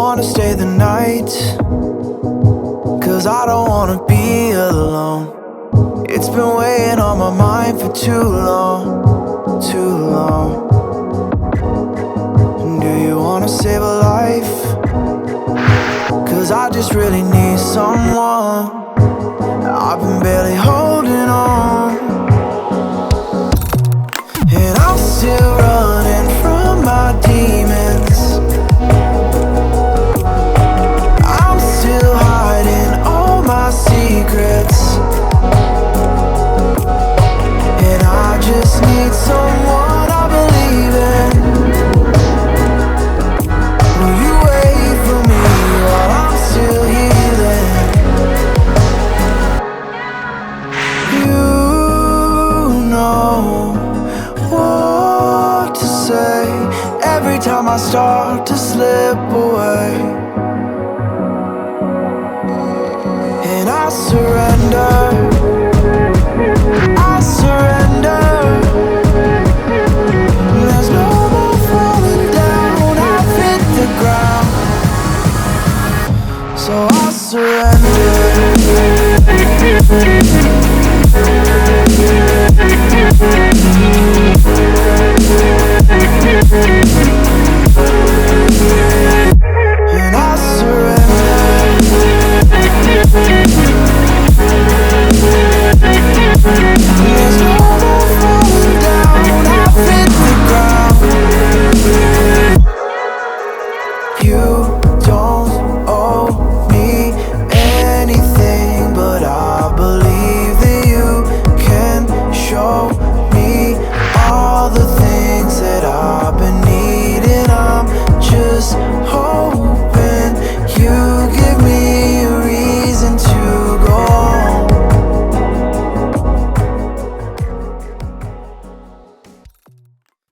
wanna stay the night? 'Cause I don't wanna be alone. It's been weighing on my mind for too long, too long. Do you wanna save a life? 'Cause I just really need someone